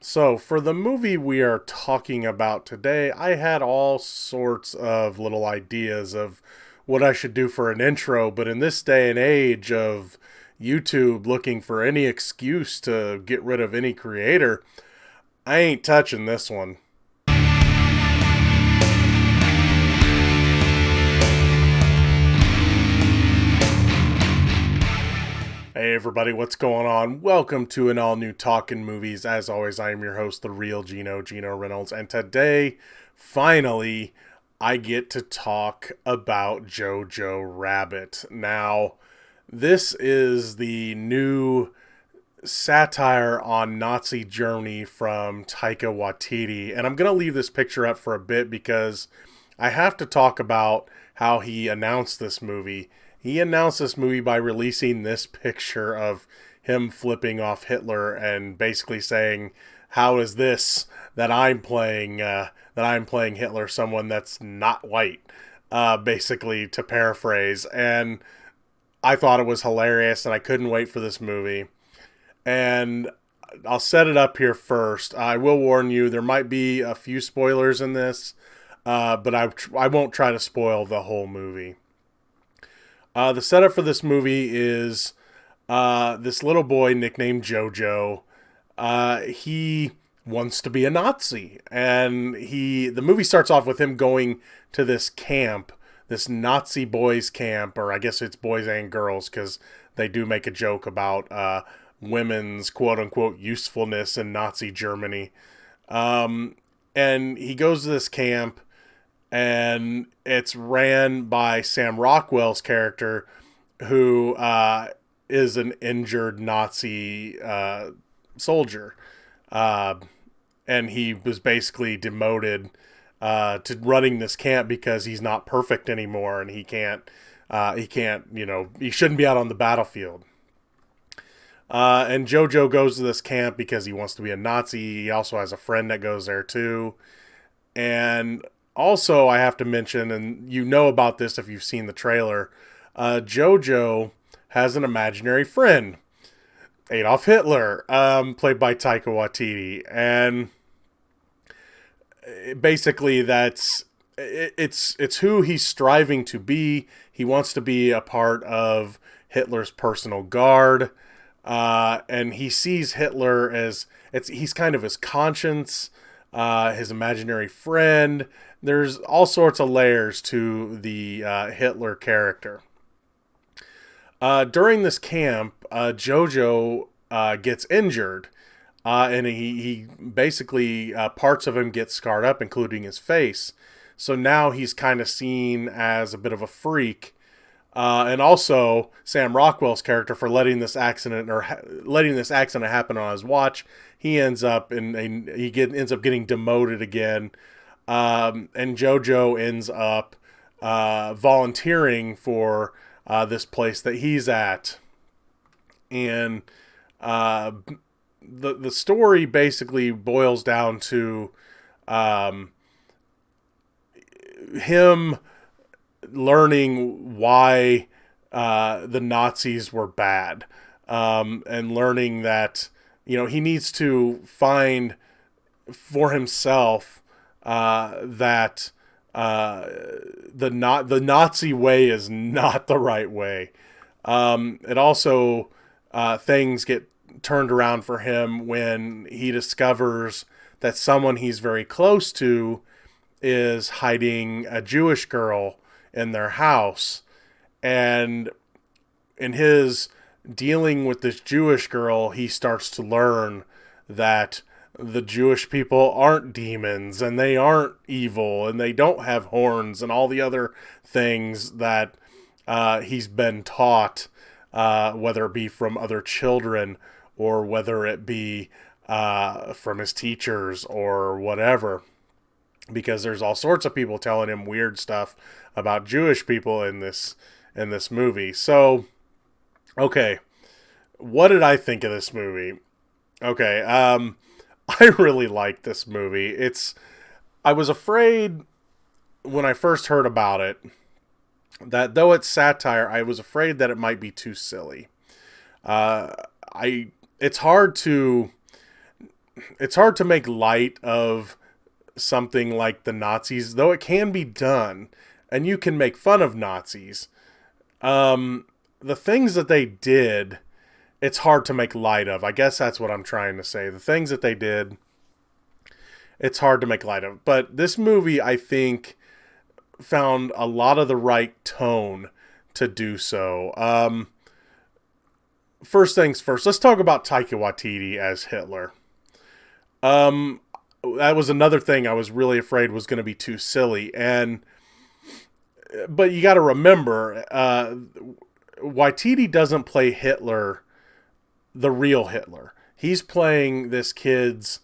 So, for the movie we are talking about today, I had all sorts of little ideas of what I should do for an intro, but in this day and age of YouTube looking for any excuse to get rid of any creator, I ain't touching this one. Hey everybody, what's going on? Welcome to an all new Talkin Movies. As always, I am your host, the real Geno Reynolds, and today, finally, I get to talk about Jojo Rabbit. Now, this is the new satire on Nazi Germany from Taika Waititi, and I'm going to leave this picture up for a bit because I have to talk about how he announced this movie. He announced this movie by releasing this picture of him flipping off Hitler and basically saying, "How is this that I'm playing Hitler, someone that's not white?" Basically, to paraphrase. And I thought it was hilarious, and I couldn't wait for this movie. And I'll set it up here first. I will warn you, there might be a few spoilers in this, but I won't try to spoil the whole movie. The setup for this movie is this little boy nicknamed Jojo. He wants to be a Nazi, and the movie starts off with him going to this camp, this Nazi boys camp, or I guess it's boys and girls, because they do make a joke about women's quote-unquote usefulness in Nazi Germany. And he goes to this camp, and it's ran by Sam Rockwell's character, who is an injured Nazi soldier. And he was basically demoted to running this camp because he's not perfect anymore, and he can't, he shouldn't be out on the battlefield. And Jojo goes to this camp because he wants to be a Nazi. He also has a friend that goes there too. And also, I have to mention, and you know about this if you've seen the trailer, Jojo has an imaginary friend, Adolf Hitler, played by Taika Waititi, and basically it's who he's striving to be. He wants to be a part of Hitler's personal guard, and he sees Hitler as he's kind of his conscience, his imaginary friend. There's all sorts of layers to the Hitler character. During this camp, Jojo gets injured, and he basically, parts of him get scarred up, including his face. So now he's kind of seen as a bit of a freak. And also Sam Rockwell's character, for letting this accident happen on his watch, he ends up getting demoted again. And Jojo ends up volunteering for this place that he's at. And the story basically boils down to him learning why the Nazis were bad, and learning that he needs to find for himself that the Nazi way is not the right way. It also, things get turned around for him when he discovers that someone he's very close to is hiding a Jewish girl in their house. And in his dealing with this Jewish girl, he starts to learn that the Jewish people aren't demons, and they aren't evil, and they don't have horns, and all the other things that he's been taught, whether it be from other children or whether it be from his teachers or whatever. Because there's all sorts of people telling him weird stuff about Jewish people in this movie. So, okay, what did I think of this movie? Okay, I really like this movie. I was afraid when I first heard about it that though it's satire, I was afraid that it might be too silly. It's hard to it's hard to make light of something like the Nazis, though it can be done, and you can make fun of Nazis. The things that they did, it's hard to make light of. I guess that's what I'm trying to say. The things that they did, it's hard to make light of. But this movie, I think, found a lot of the right tone to do so. First things first, let's talk about Taika Waititi as Hitler. That was another thing I was really afraid was going to be too silly. But you got to remember, Waititi doesn't play Hitler, the real Hitler. He's playing this kid's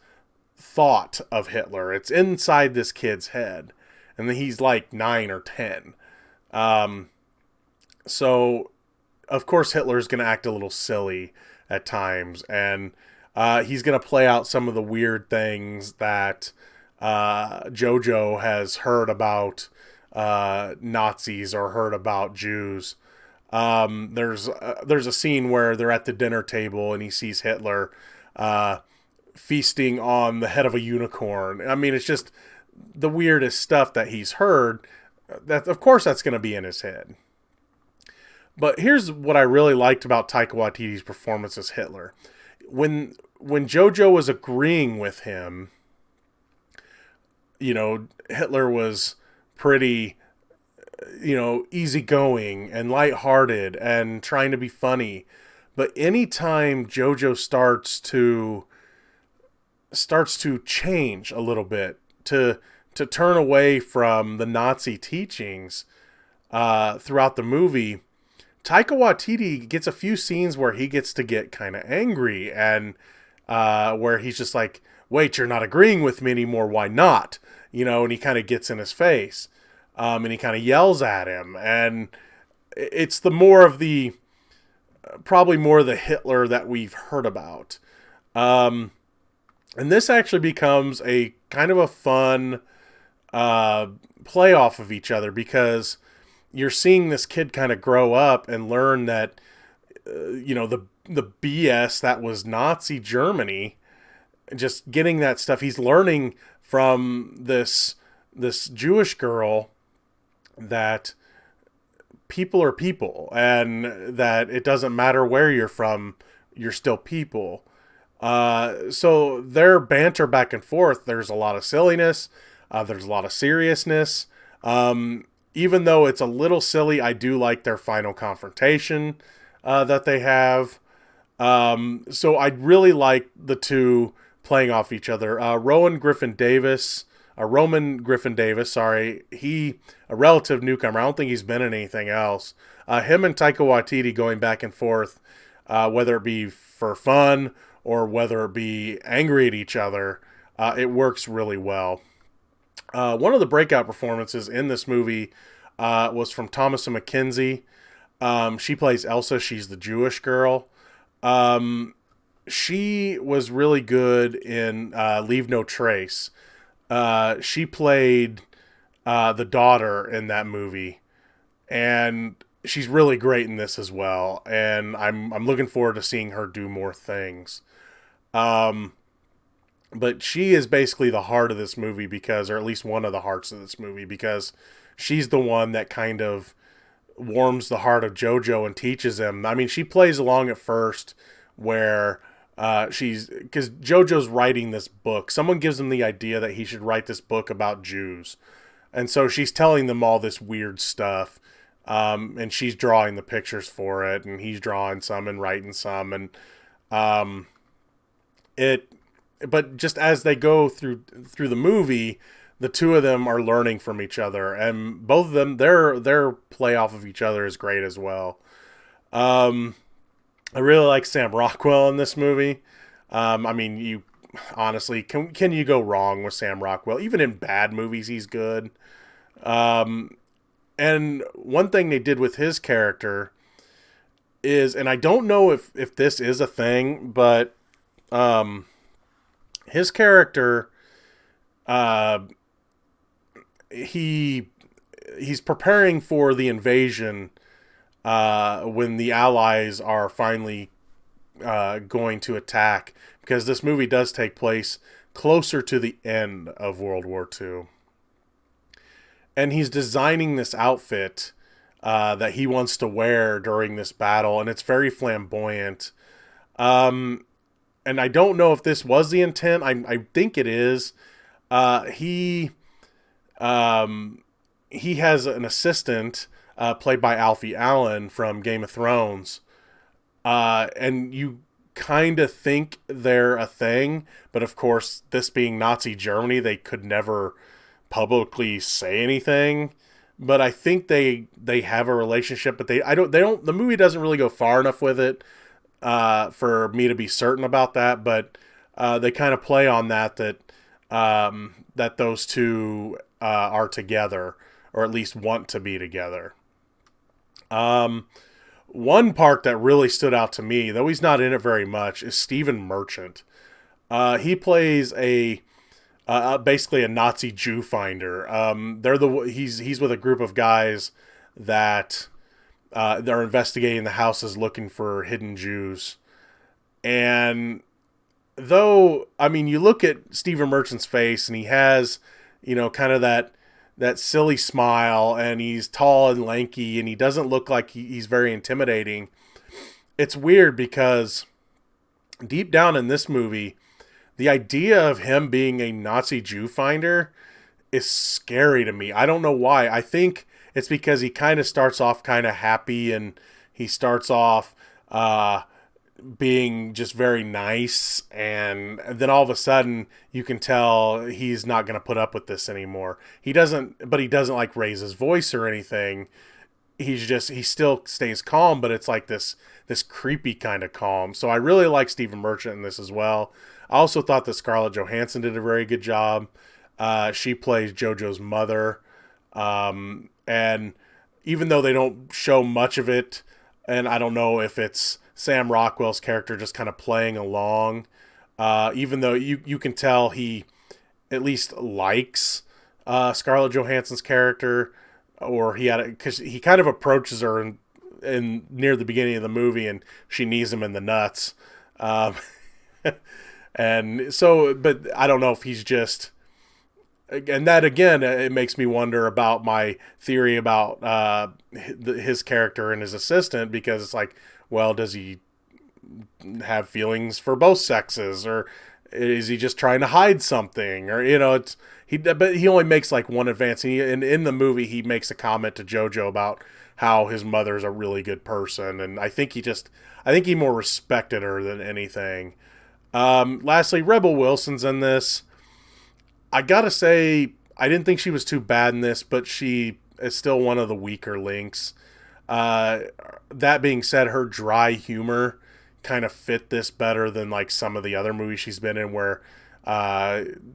thought of Hitler. It's inside this kid's head. And then he's like 9 or 10. So, of course, Hitler's going to act a little silly at times. And he's going to play out some of the weird things that Jojo has heard about Nazis or heard about Jews. There's a scene where they're at the dinner table and he sees Hitler feasting on the head of a unicorn. I mean, it's just the weirdest stuff that he's heard. That, of course, that's going to be in his head. But here's what I really liked about Taika Waititi's performance as Hitler. When Jojo was agreeing with him, Hitler was pretty, easygoing and lighthearted and trying to be funny. But anytime Jojo starts to change a little bit, to turn away from the Nazi teachings throughout the movie, Taika Waititi gets a few scenes where he gets to get kind of angry and where he's just like, wait, you're not agreeing with me anymore. Why not? And he kind of gets in his face and he kind of yells at him. And it's probably more of the Hitler that we've heard about. And this actually becomes a kind of a fun play off of each other because you're seeing this kid kind of grow up and learn that, the BS that was Nazi Germany, just getting that stuff. He's learning from this Jewish girl that people are people and that it doesn't matter where you're from, you're still people. So their banter back and forth, there's a lot of silliness. There's a lot of seriousness. Even though it's a little silly, I do like their final confrontation that they have. So I really like the two playing off each other. Roman Griffin Davis, sorry. He, a relative newcomer. I don't think he's been in anything else. Him and Taika Waititi going back and forth, whether it be for fun or whether it be angry at each other, it works really well. One of the breakout performances in this movie was from Thomasin McKenzie. She plays Elsa. She's the Jewish girl. She was really good in Leave No Trace. She played the daughter in that movie, and she's really great in this as well. And I'm looking forward to seeing her do more things. But she is basically the heart of this movie or at least one of the hearts of this movie, because she's the one that kind of warms the heart of Jojo and teaches him. I mean, she plays along at first where because Jojo's writing this book. Someone gives him the idea that he should write this book about Jews. And so she's telling them all this weird stuff. And she's drawing the pictures for it, and he's drawing some and writing some. And but just as they go through the movie, the two of them are learning from each other, and both of them, their play off of each other is great as well. I really like Sam Rockwell in this movie. I mean, you honestly, can you go wrong with Sam Rockwell? Even in bad movies, he's good. And one thing they did with his character is, and I don't know if this is a thing, but his character, he's preparing for the invasion when the Allies are finally going to attack, because this movie does take place closer to the end of World War II. And he's designing this outfit that he wants to wear during this battle, and it's very flamboyant. And I don't know if this was the intent. I think it is. He has an assistant played by Alfie Allen from Game of Thrones. And you kind of think they're a thing, but of course, this being Nazi Germany, they could never publicly say anything. But I think they have a relationship, but the movie doesn't really go far enough with it for me to be certain about that. But they kind of play on that those two are together, or at least want to be together. One part that really stood out to me, though he's not in it very much, is Stephen Merchant. He plays basically a Nazi Jew finder. He's with a group of guys that they're investigating the houses looking for hidden Jews. And though, I mean, you look at Stephen Merchant's face, and he has, kind of that silly smile, and he's tall and lanky, and he doesn't look like he's very intimidating. It's weird because deep down in this movie, the idea of him being a Nazi Jew finder is scary to me. I don't know why. I think it's because he kind of starts off kind of happy, and he starts off being just very nice, and then all of a sudden you can tell he's not going to put up with this anymore. He doesn't like raise his voice or anything. He still stays calm, but it's like this creepy kind of calm. So I really like Stephen Merchant in this as well. I also thought that Scarlett Johansson did a very good job. She plays Jojo's mother. And even though they don't show much of it, and I don't know if it's Sam Rockwell's character just kind of playing along, even though you can tell he at least likes Scarlett Johansson's character, or because he kind of approaches her in near the beginning of the movie, and she knees him in the nuts. And so, but I don't know if he's just, and that again, it makes me wonder about my theory about his character and his assistant, because it's like, well, does he have feelings for both sexes, or is he just trying to hide something? Or, but he only makes like one advance. And in the movie, he makes a comment to Jojo about how his mother's a really good person. And I think he more respected her than anything. Lastly, Rebel Wilson's in this. I gotta say, I didn't think she was too bad in this, but she is still one of the weaker links. That being said, her dry humor kind of fit this better than like some of the other movies she's been in, where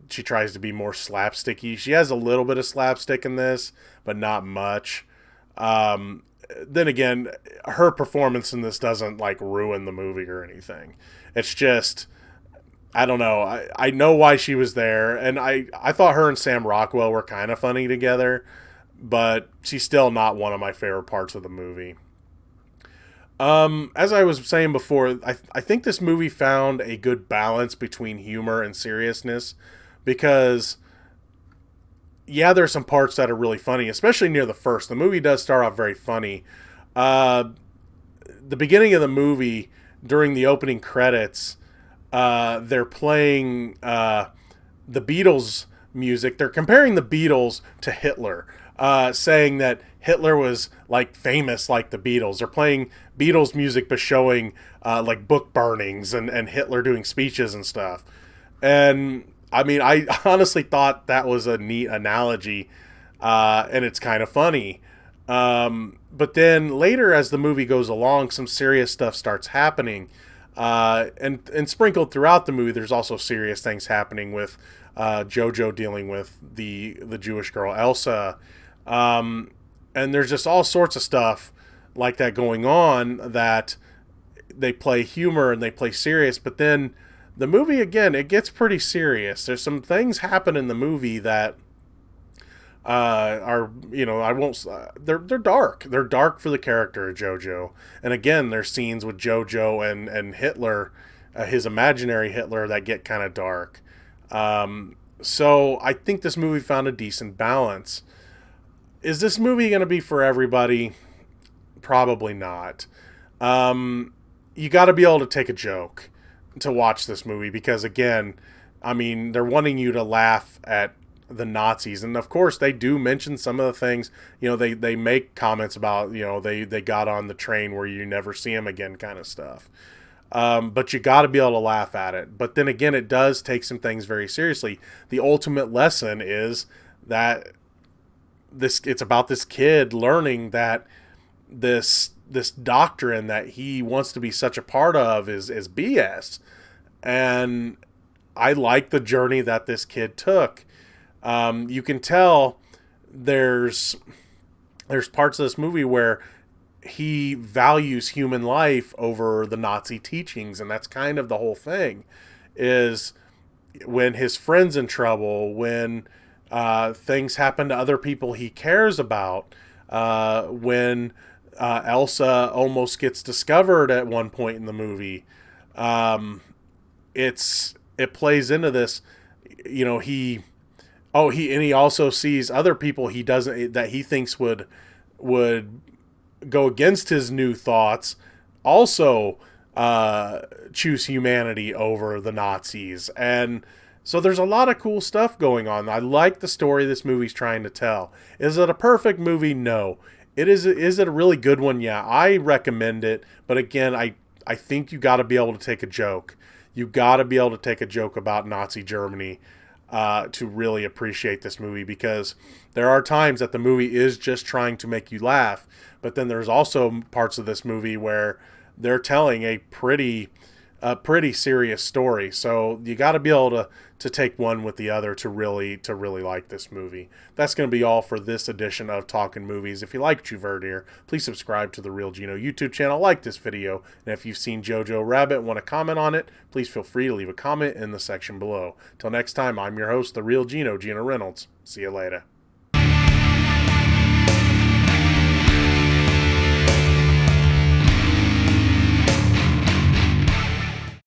she tries to be more slapsticky. She has a little bit of slapstick in this, but not much. Then again, her performance in this doesn't like ruin the movie or anything. It's just, I don't know. I know why she was there, and I thought her and Sam Rockwell were kind of funny together, but she's still not one of my favorite parts of the movie. As I was saying before, I think this movie found a good balance between humor and seriousness, because, yeah, there's some parts that are really funny, especially near the first. The movie does start off very funny. The beginning of the movie, during the opening credits, they're playing the Beatles music. They're comparing the Beatles to Hitler, saying that Hitler was like famous like the Beatles. They're playing Beatles music but showing like book burnings and Hitler doing speeches and stuff. And I mean, I honestly thought that was a neat analogy, and it's kind of funny. But then later, as the movie goes along, some serious stuff starts happening. And sprinkled throughout the movie, there's also serious things happening with Jojo dealing with the Jewish girl Elsa. And there's just all sorts of stuff like that going on, that they play humor and they play serious. But then the movie, again, it gets pretty serious. There's some things happen in the movie that are, I won't. They're dark. They're dark for the character of Jojo. And again, there's scenes with Jojo and Hitler, his imaginary Hitler, that get kind of dark. So I think this movie found a decent balance. Is this movie going to be for everybody? Probably not. You got to be able to take a joke to watch this movie because, again, I mean, they're wanting you to laugh at the Nazis, and of course they do mention some of the things. They make comments about, they got on the train where you never see them again, kind of stuff. But you got to be able to laugh at it. But then again, it does take some things very seriously. The ultimate lesson is that it's about this kid learning that this doctrine that he wants to be such a part of is BS. And I like the journey that this kid took. You can tell there's parts of this movie where he values human life over the Nazi teachings, and that's kind of the whole thing. Is when his friend's in trouble, when things happen to other people he cares about, when Elsa almost gets discovered at one point in the movie, it plays into this. He also sees other people that he thinks would go against his new thoughts, also choose humanity over the Nazis. And so there's a lot of cool stuff going on. I like the story this movie's trying to tell. Is it a perfect movie? No. Is it a really good one? Yeah, I recommend it. But again, I think you got to be able to take a joke. You got to be able to take a joke about Nazi Germany to really appreciate this movie, because there are times that the movie is just trying to make you laugh, but then there's also parts of this movie where they're telling a pretty serious story. So you got to be able to take one with the other to really like this movie. That's going to be all for this edition of Talkin Movies. If you like what you've heard here, please subscribe to the Real Geno YouTube channel, like this video, and if you've seen Jojo Rabbit and want to comment on it, please feel free to leave a comment in the section below. Till next time, I'm your host, the Real Geno, Geno Reynolds. See you later.